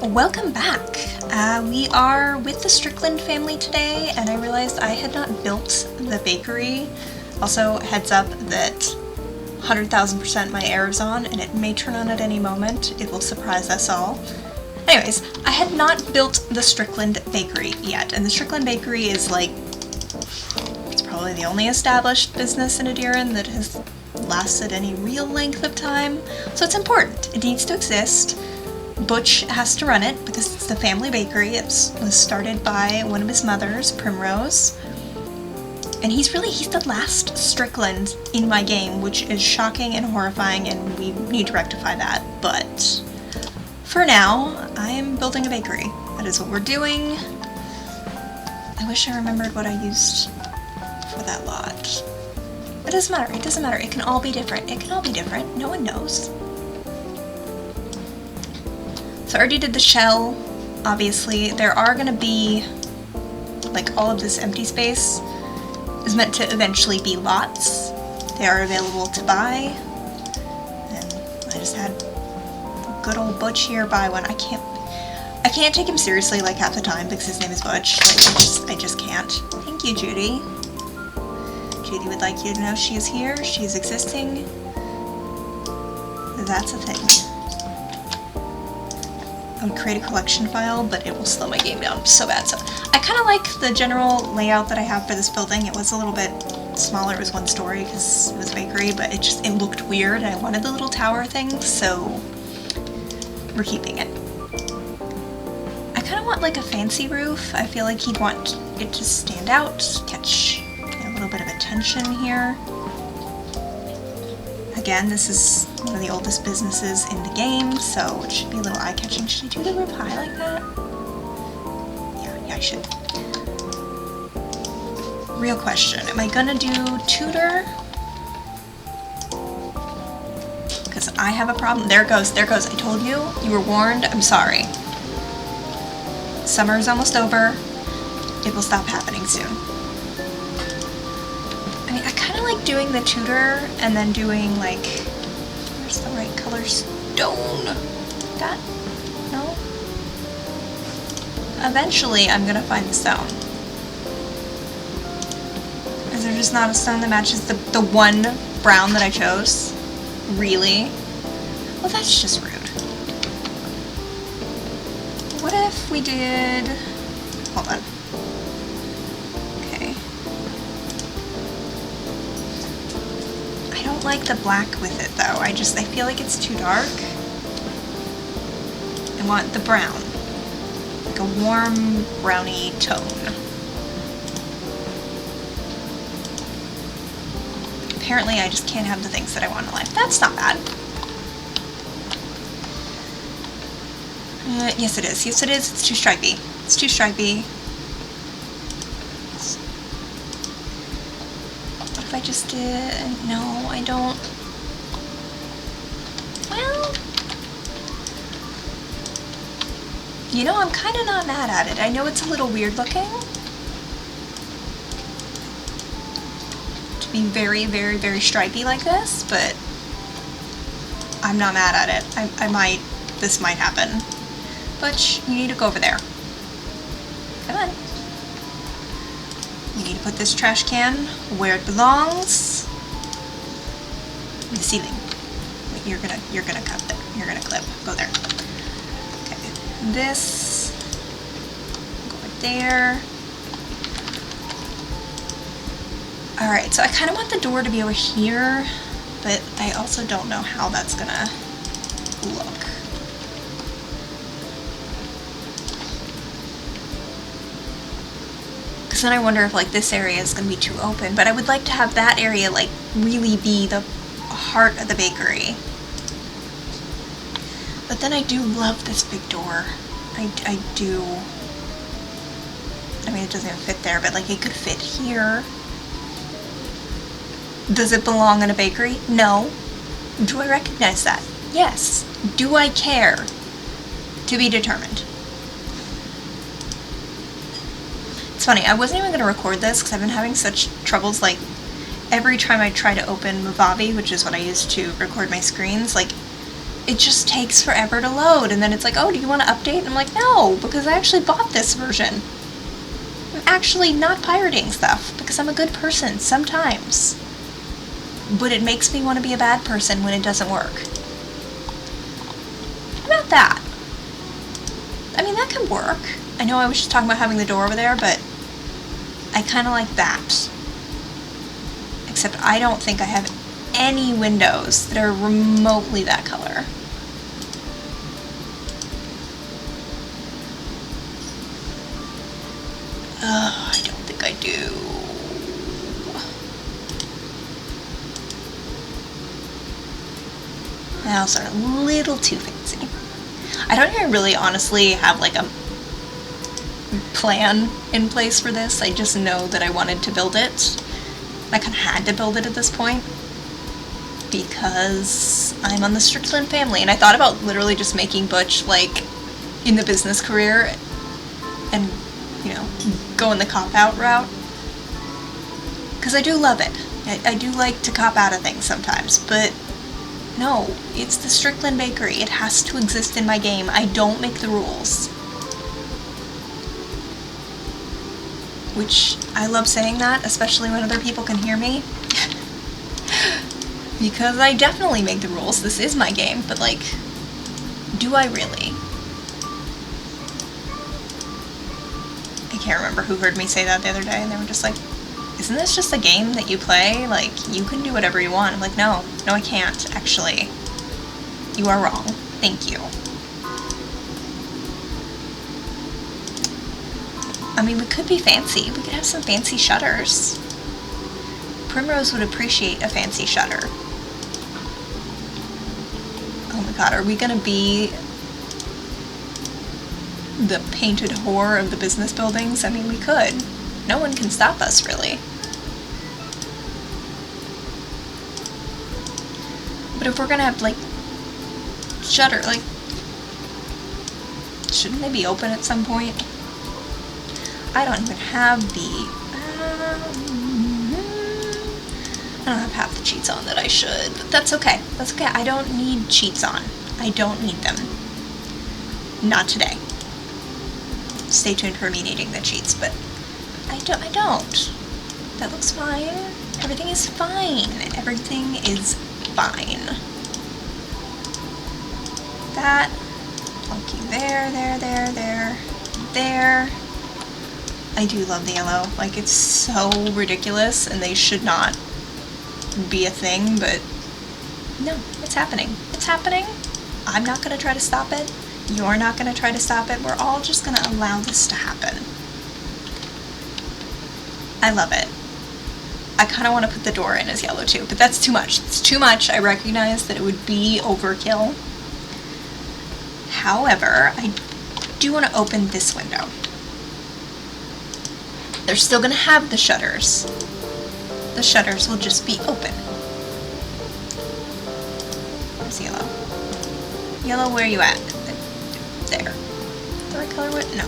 Welcome back! We are with the Strickland family today, and I realized I had not built the bakery. Also, heads up that 100,000% my air is on, and it may turn on at any moment. It will surprise us all. Anyways, I had not built the Strickland Bakery yet, and the Strickland Bakery is like, it's probably the only established business in Edirann that has lasted any real length of time, so it's important. It needs to exist. Butch has to run it because it's the family bakery. It was started by one of his mothers, Primrose. And he's the last Strickland in my game, which is shocking and horrifying, and we need to rectify that. But for now, I'm building a bakery. That is what we're doing. I wish I remembered what I used for that lot. It doesn't matter. It doesn't matter. It can all be different. It can all be different. No one knows. So I already did the shell, obviously. There are going to be, like, all of this empty space is meant to eventually be lots. They are available to buy. And I just had good old Butch here buy one. I can't take him seriously like half the time because his name is Butch. Like, I just can't. Thank you, Judy. Judy would like you to know she is here. She is existing. That's a thing. I would create a collection file, but it will slow my game down so bad. So I kind of like the general layout that I have for this building. It was a little bit smaller. It was one story because it was a bakery, but it looked weird. I wanted the little tower thing, so we're keeping it. I kind of want like a fancy roof. I feel like he'd want it to stand out, catch a little bit of attention here. Again, this is one of the oldest businesses in the game, so it should be a little eye-catching. Should I do the roof high like that? Yeah, I should. Real question, am I gonna do Tudor? Because I have a problem. There it goes, I told you. You were warned, I'm sorry. Summer is almost over. It will stop happening soon. I mean, I kind of like doing the Tudor and then doing like, where's the right color stone? That? No? Eventually I'm gonna find the stone. Is there just not a stone that matches the one brown that I chose? Really? Well, that's just rude. What if we did, hold on. I don't like the black with it though. I feel like it's too dark. I want the brown. Like a warm browny tone. Apparently I just can't have the things that I want in life. That's not bad. Yes it is. Yes it is. It's too stripy. It's too stripy. If I just did, no, I don't. Well, you know, I'm kind of not mad at it. I know it's a little weird looking. To be very, very, very stripy like this, but I'm not mad at it. This might happen. But you need to go over there. Come on. You need to put this trash can where it belongs. The ceiling. Wait, you're gonna cut it. You're gonna clip. Go there. Okay. This. Go right there. Alright, so I kind of want the door to be over here, but I also don't know how that's gonna look. Then I wonder if like this area is going to be too open, but I would like to have that area like really be the heart of the bakery. But then I do love this big door. I do. I mean, it doesn't even fit there, but like it could fit here. Does it belong in a bakery? No. Do I recognize that? Yes. Do I care? To be determined. It's funny, I wasn't even going to record this because I've been having such troubles, like, every time I try to open Movavi, which is what I use to record my screens, like, it just takes forever to load, and then it's like, oh, do you want to update? And I'm like, no, because I actually bought this version. I'm actually not pirating stuff, because I'm a good person, sometimes. But it makes me want to be a bad person when it doesn't work. How about that? I mean, that can work. I know I was just talking about having the door over there, but I kind of like that. Except I don't think I have any windows that are remotely that color. I don't think I do. Those are a little too fancy. I don't even really honestly have like a plan in place for this. I just know that I wanted to build it. I kind of had to build it at this point because I'm on the Strickland family, and I thought about literally just making Butch like in the business career and, you know, going the cop-out route, because I do love it. I do like to cop out of things sometimes, but no, it's the Strickland Bakery. It has to exist in my game. I don't make the rules. Which, I love saying that, especially when other people can hear me. Because I definitely make the rules. This is my game, but like, do I really? I can't remember who heard me say that the other day, and they were just like, isn't this just a game that you play? Like, you can do whatever you want. I'm like, no, I can't, actually. You are wrong. Thank you. I mean, we could be fancy. We could have some fancy shutters. Primrose would appreciate a fancy shutter. Oh my god, are we gonna be the painted whore of the business buildings? I mean, we could. No one can stop us, really. But if we're gonna have, like, shutter, like, shouldn't they be open at some point? I don't even have the, I don't have half the cheats on that I should, but that's okay. That's okay. I don't need cheats on. I don't need them. Not today. Stay tuned for me needing the cheats, but I don't. That looks fine. Everything is fine. Everything is fine. That. Funky there. There. I do love the yellow. Like, it's so ridiculous, and they should not be a thing, but no, it's happening. It's happening. I'm not going to try to stop it. You're not going to try to stop it. We're all just going to allow this to happen. I love it. I kind of want to put the door in as yellow too, but that's too much. It's too much. I recognize that it would be overkill. However, I do want to open this window. They're still going to have the shutters. The shutters will just be open. Where's yellow? Yellow, where are you at? There. The right color wood? No.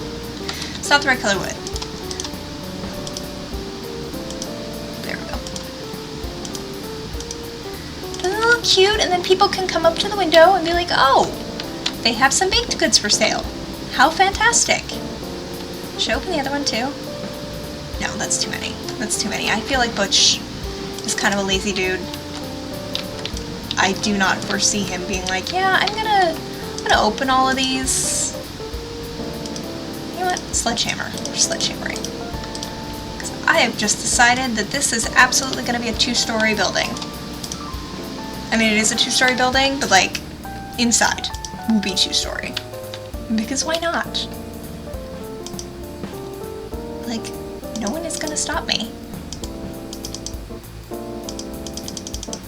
It's not the right color wood. There we go. Doesn't it look cute? And then people can come up to the window and be like, oh, they have some baked goods for sale. How fantastic. Should I open the other one too? No, that's too many. That's too many. I feel like Butch is kind of a lazy dude. I do not foresee him being like, yeah, I'm gonna open all of these. You know what? Sledgehammer. We're sledgehammering. Because I have just decided that this is absolutely going to be a 2-story building. I mean, it is a 2-story building, but like, inside will be 2-story. Because why not? Like, no one is gonna stop me.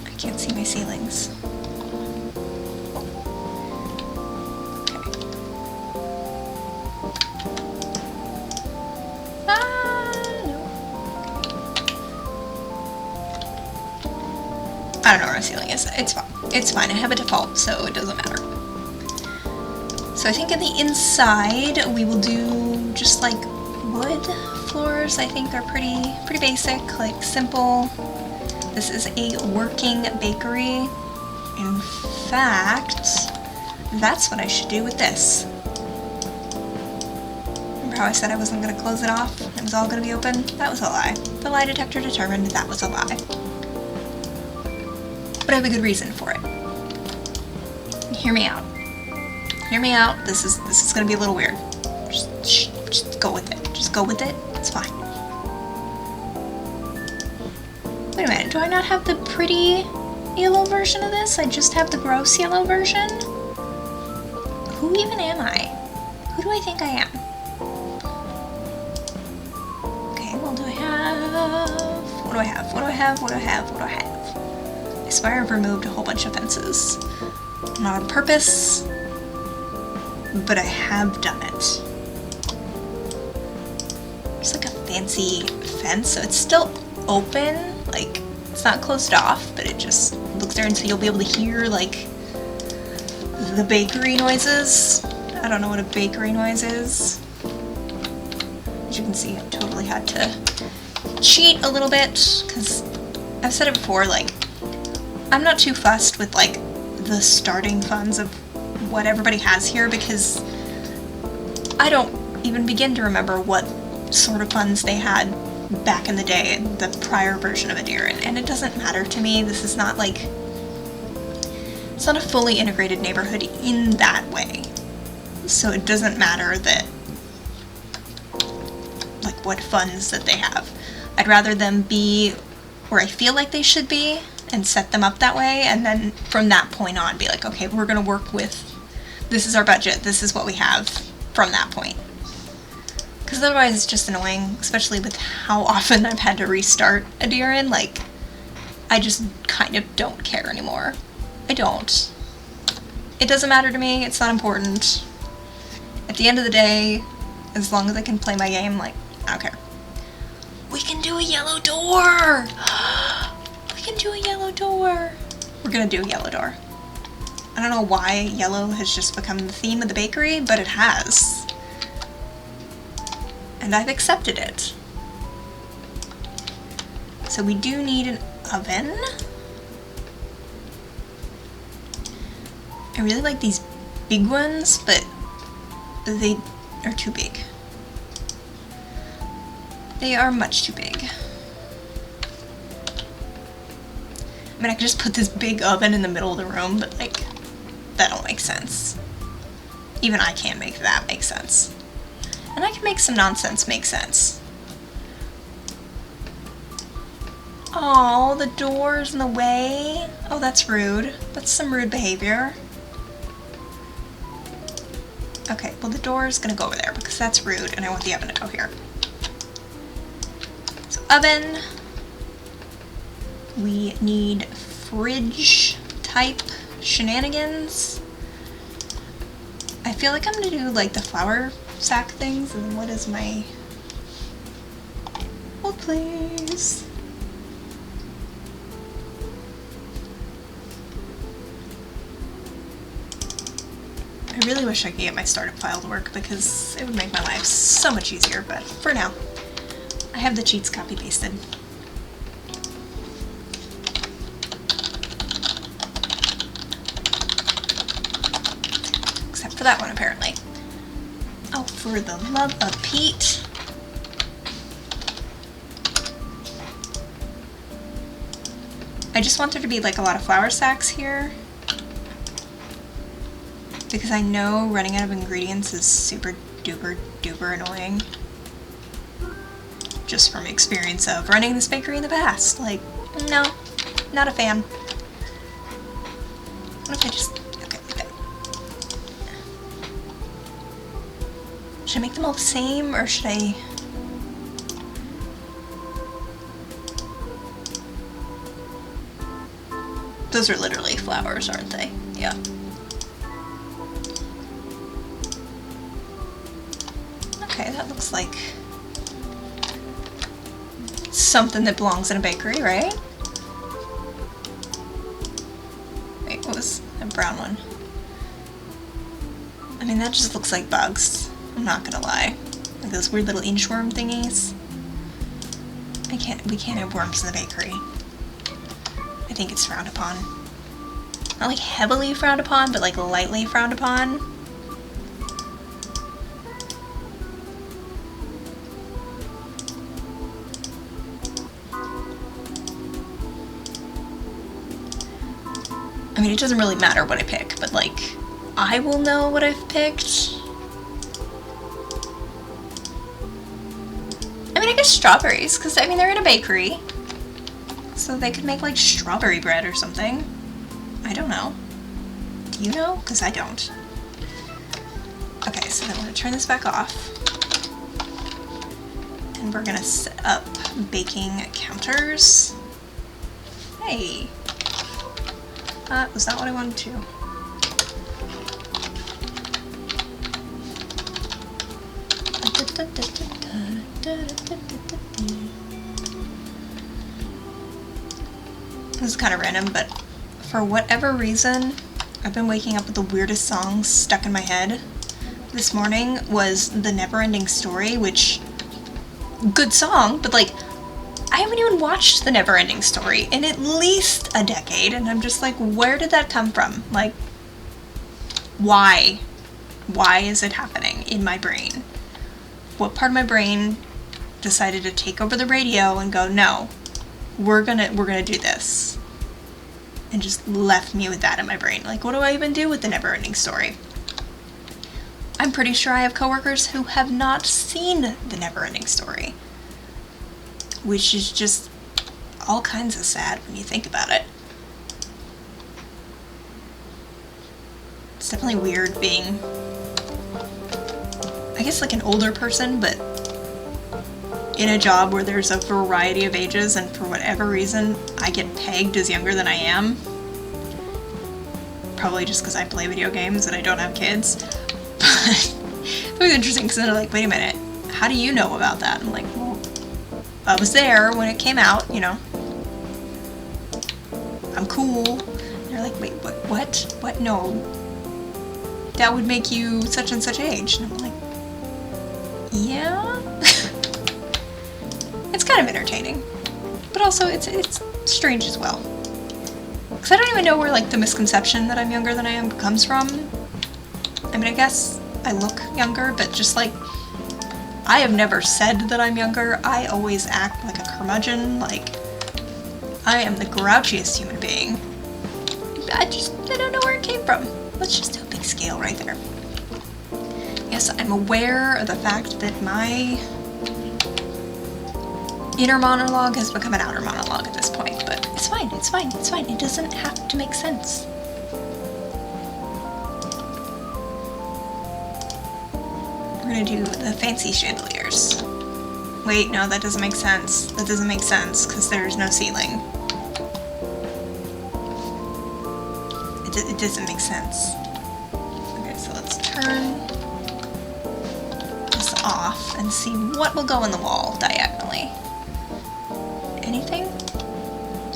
I can't see my ceilings. Okay. No. I don't know where my ceiling is. It's fine. It's fine. I have a default, so it doesn't matter. So I think in the inside we will do just like wood floors. I think are pretty basic, like simple. This is a working bakery. In fact, that's what I should do with this. Remember how I said I wasn't going to close it off? It was all going to be open? That was a lie. The lie detector determined that was a lie. But I have a good reason for it. Hear me out. Hear me out. This is going to be a little weird. Just go with it. Just go with it. It's fine. Wait a minute. Do I not have the pretty yellow version of this? I just have the gross yellow version? Who even am I? Who do I think I am? Okay, well, do I have... What do I have? What do I have? What do I have? What do I have? I swear I've removed a whole bunch of fences. Not on purpose, but I have done it. It's like a fancy fence, so it's still open. Like, it's not closed off, but it just looks there, and so you'll be able to hear, like, the bakery noises. I don't know what a bakery noise is. As you can see, I totally had to cheat a little bit, because I've said it before, like, I'm not too fussed with, like, the starting funds of what everybody has here, because I don't even begin to remember what sort of funds they had back in the day, the prior version of Edirann, and it doesn't matter to me. This is not like, it's not a fully integrated neighborhood in that way, so it doesn't matter that, like, what funds that they have. I'd rather them be where I feel like they should be and set them up that way, and then from that point on be like, okay, we're gonna work with, this is our budget, this is what we have from that point. Because otherwise it's just annoying, especially with how often I've had to restart Edirann. Like, I just kind of don't care anymore. I don't. It doesn't matter to me, it's not important. At the end of the day, as long as I can play my game, like, I don't care. We can do a yellow door! We can do a yellow door! We're gonna do a yellow door. I don't know why yellow has just become the theme of the bakery, but it has. And I've accepted it. So we do need an oven. I really like these big ones, but they are too big. They are much too big. I mean, I could just put this big oven in the middle of the room, but, like, that don't make sense. Even I can't make that make sense. And I can make some nonsense make sense. Oh, the door's in the way. Oh, that's rude. That's some rude behavior. Okay, well, the door's gonna go over there because that's rude, and I want the oven to go here. So, oven. We need fridge type shenanigans. I feel like I'm gonna do, like, the flour sack things, and what is my... Hold please. I really wish I could get my startup file to work because it would make my life so much easier, but for now, I have the cheats copy-pasted. Except for that one, apparently. Oh, for the love of Pete. I just want there to be, like, a lot of flour sacks here, because I know running out of ingredients is super duper duper annoying. Just from experience of running this bakery in the past. Like, no, not a fan. What if I just, okay, like that. Should I make them all the same, or should I... Those are literally flowers, aren't they? Yeah. Okay, that looks like something that belongs in a bakery, right? Wait, what was a brown one? I mean, that just looks like bugs. I'm not gonna lie. Like those weird little inchworm thingies. We can't have worms in the bakery. I think it's frowned upon. Not like heavily frowned upon, but like lightly frowned upon. I mean, it doesn't really matter what I pick, but like, I will know what I've picked. I mean, I guess strawberries, because I mean, they're in a bakery. So they could make like strawberry bread or something. I don't know. Do you know? Because I don't. Okay, so then we're going to turn this back off. And we're going to set up baking counters. Hey. Was that what I wanted to? This is kind of random, but for whatever reason, I've been waking up with the weirdest songs stuck in my head. This morning was The Never-Ending Story, which, good song, but like, I haven't even watched The Never-Ending Story in at least a decade, and I'm just like, where did that come from? Like, why? Why is it happening in my brain? What part of my brain decided to take over the radio and go, no, we're gonna do this, and just left me with that in my brain? Like, what do I even do with The Never-Ending Story? I'm pretty sure I have coworkers who have not seen The Never-Ending Story, which is just all kinds of sad when you think about it. It's definitely weird being, I guess, like an older person, but in a job where there's a variety of ages, and for whatever reason, I get pegged as younger than I am. Probably just because I play video games and I don't have kids. But it was interesting because they're like, wait a minute, how do you know about that? I'm like, well, I was there when it came out, you know. I'm cool. And they're like, wait, what? What? No. That would make you such and such age. And I'm like, yeah? It's kind of entertaining. But also, it's strange as well. Because I don't even know where, like, the misconception that I'm younger than I am comes from. I mean, I guess I look younger, but just, like, I have never said that I'm younger. I always act like a curmudgeon. Like, I am the grouchiest human being. I don't know where it came from. Let's just do a big scale right there. Yes, I'm aware of the fact that my inner monologue has become an outer monologue at this point, but it's fine, it's fine, it's fine. It doesn't have to make sense. We're gonna do the fancy chandeliers. Wait, no, that doesn't make sense. That doesn't make sense, because there's no ceiling. It doesn't make sense. Okay, so let's turn this off and see what will go in the wall diagonally. Anything?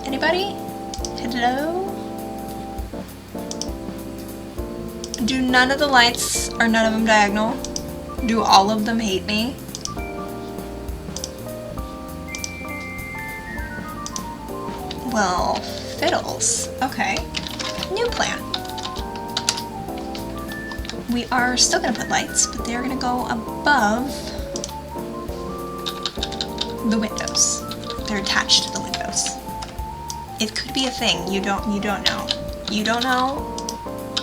Anybody? Hello? Do none of the lights, are none of them diagonal? Do all of them hate me? Well, fiddles. Okay. New plan. We are still going to put lights, but they're going to go above the windows. They're attached to the windows. It could be a thing. You don't know. You don't know.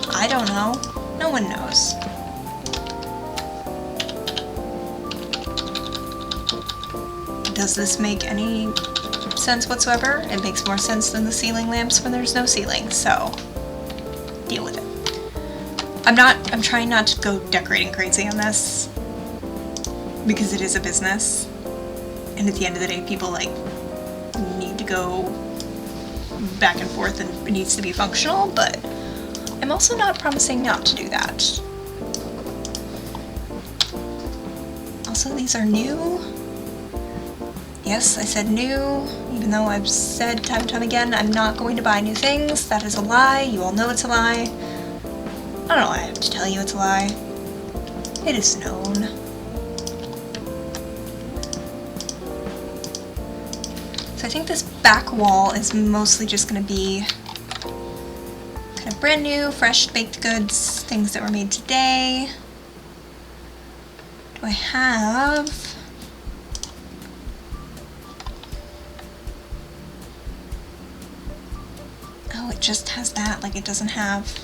I don't know. No one knows. Does this make any sense whatsoever? It makes more sense than the ceiling lamps when there's no ceiling, so deal with it. I'm trying not to go decorating crazy on this, because it is a business, and at the end of the day, people like need to go back and forth, and it needs to be functional, but I'm also not promising not to do that. Also, these are new. Yes, I said new, even though I've said time and time again, I'm not going to buy new things. That is a lie. You all know it's a lie. I don't know why I have to tell you it's a lie. It is known. So I think this back wall is mostly just going to be kind of have brand new, fresh baked goods, things that were made today. Do I have... Oh, it just has that, like it doesn't have...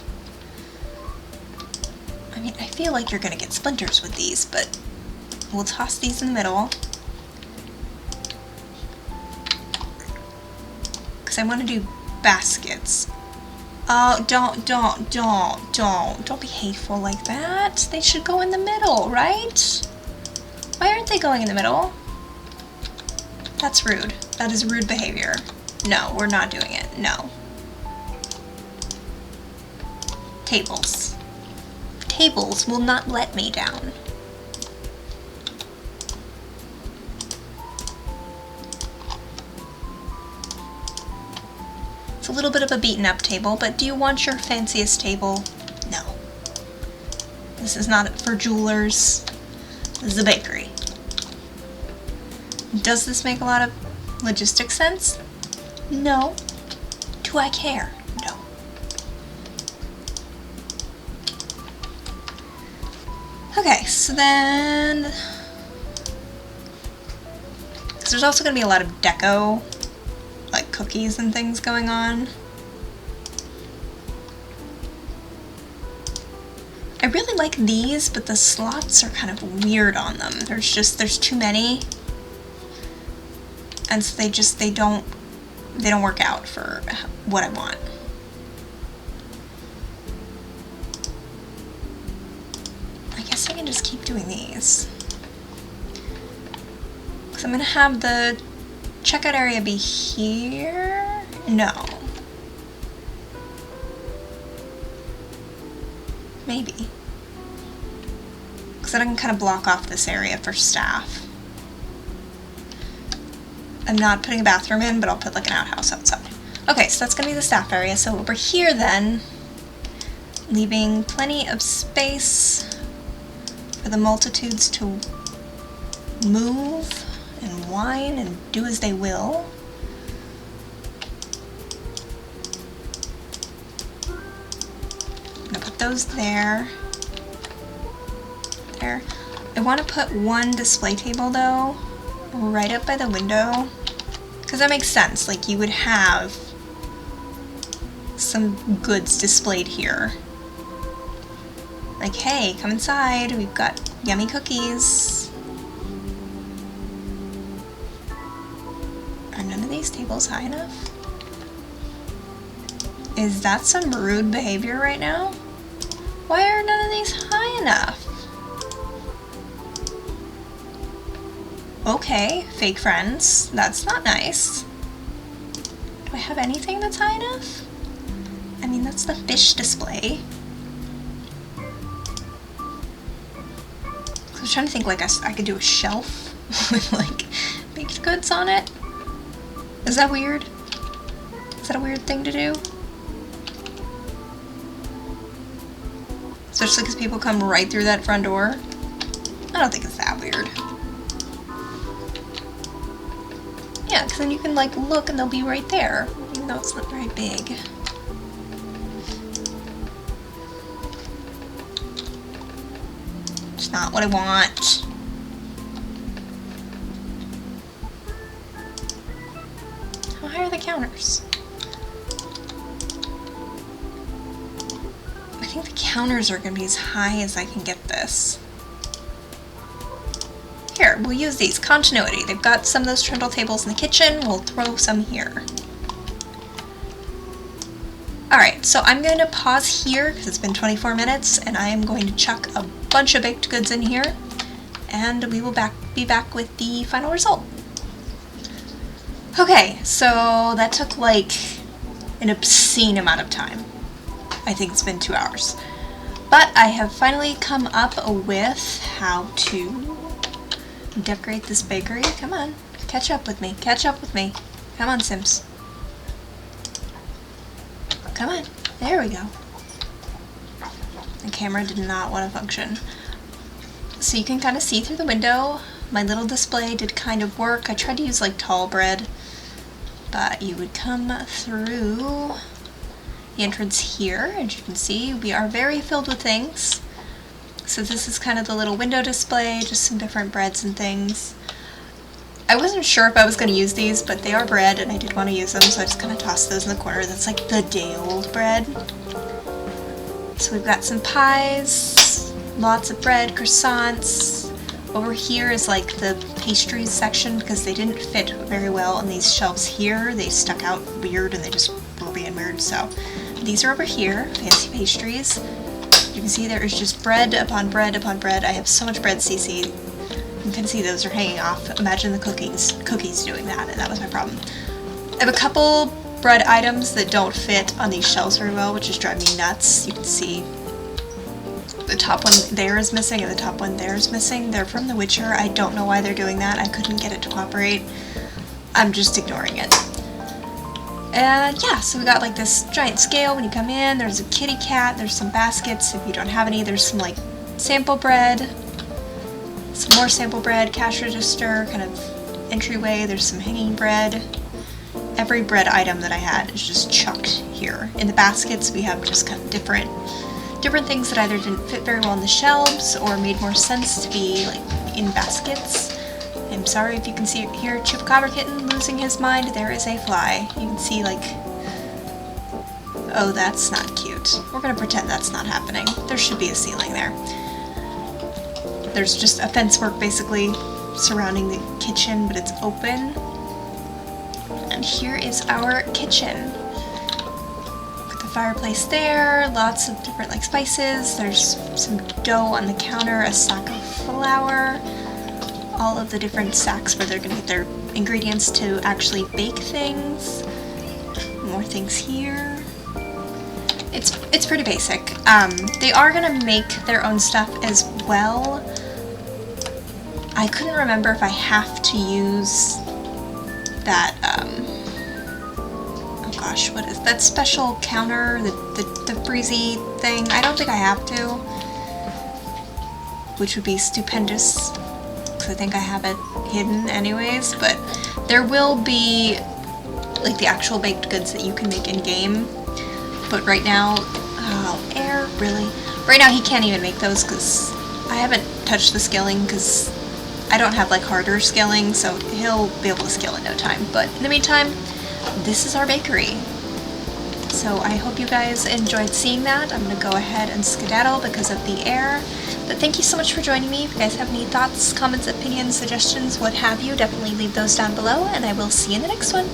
I mean, I feel like you're gonna get splinters with these, but we'll toss these in the middle. Because I want to do baskets. Oh, don't be hateful like that. They should go in the middle, right? Why aren't they going in the middle? That's rude. That is rude behavior. No, we're not doing it. No. Tables. Tables will not let me down. It's a little bit of a beaten up table, but do you want your fanciest table? No. This is not for jewelers. This is a bakery. Does this make a lot of logistic sense? No. Do I care? No. Okay, so then... because there's also going to be a lot of deco, like cookies and things going on. I really like these, but the slots are kind of weird on them. There's too many. And so they don't work out for what I want. I guess I can just keep doing these. Because I'm going to have the checkout area be here? No. Maybe. Because then I can kind of block off this area for staff. I'm not putting a bathroom in, but I'll put like an outhouse outside. Okay, so that's going to be the staff area. So over here then, leaving plenty of space for the multitudes to move and whine and do as they will. I'm going to put those there. There. I want to put one display table though, right up by the window, because that makes sense. Like, you would have some goods displayed here. Like, hey, come inside, we've got yummy cookies. Are none of these tables high enough? Is that some rude behavior right now? Why are none of these high enough? Okay, fake friends. That's not nice. Do I have anything that's high enough? I mean, that's the fish display. I was trying to think, like, I could do a shelf with, like, baked goods on it. Is that weird? Is that a weird thing to do? Especially because people come right through that front door. I don't think it's that weird. Yeah, because then you can, like, look and they'll be right there, even though it's not very big. It's not what I want. How high are the counters? I think the counters are going to be as high as I can get this. Here, we'll use these. Continuity. They've got some of those trundle tables in the kitchen. We'll throw some here. Alright, so I'm going to pause here because it's been 24 minutes and I am going to chuck a bunch of baked goods in here and we will be back with the final result. Okay, so that took like an obscene amount of time. I think it's been 2 hours. But I have finally come up with how to decorate this bakery. Come on, catch up with me. Catch up with me. Come on, Sims. Come on. There we go. The camera did not want to function. So you can kind of see through the window. My little display did kind of work. I tried to use like tall bread, but you would come through. the entrance here. As you can see, we are very filled with things. So this is kind of the little window display, just some different breads and things. I wasn't sure if I was going to use these, but they are bread and I did want to use them, so I just kind of tossed those in the corner. That's like the day-old bread. So we've got some pies, lots of bread, croissants. Over here is like the pastries section because they didn't fit very well on these shelves here. They stuck out weird and they just were being weird. So these are over here, fancy pastries. You can see there is just bread upon bread upon bread. I have so much bread, CC. You can see those are hanging off. Imagine the cookies doing that, and that was my problem. I have a couple bread items that don't fit on these shelves very well, which is driving me nuts. You can see the top one there is missing and the top one there is missing. They're from The Witcher. I don't know why they're doing that. I couldn't get it to cooperate. I'm just ignoring it. And yeah, so we got like this giant scale when you come in. There's a kitty cat. There's some baskets if you don't have any. There's some like sample bread. Some more sample bread, cash register, kind of entryway. There's some hanging bread. Every bread item that I had is just chucked here. In the baskets we have just kind of different things that either didn't fit very well on the shelves or made more sense to be like in baskets. I'm sorry if you can see it here, Chupacabra Kitten losing his mind. There is a fly. You can see like, oh, that's not cute. We're gonna pretend that's not happening. There should be a ceiling there. There's just a fence work basically surrounding the kitchen, but it's open. And here is our kitchen. Fireplace there, lots of different like spices. There's some dough on the counter, a sack of flour, all of the different sacks where they're gonna get their ingredients to actually bake things. More things here. It's pretty basic. They are gonna make their own stuff as well. I couldn't remember if I have to use that gosh, what is that special counter, the freezy thing? I don't think I have to, which would be stupendous, because I think I have it hidden anyways, but there will be like the actual baked goods that you can make in-game, but right now, oh, air, really? Right now he can't even make those because I haven't touched the skilling because I don't have like harder skilling, so he'll be able to skill in no time, but in the meantime, this is our bakery. So I hope you guys enjoyed seeing that. I'm going to go ahead and skedaddle because of the air. But thank you so much for joining me. If you guys have any thoughts, comments, opinions, suggestions, what have you, definitely leave those down below, and I will see you in the next one.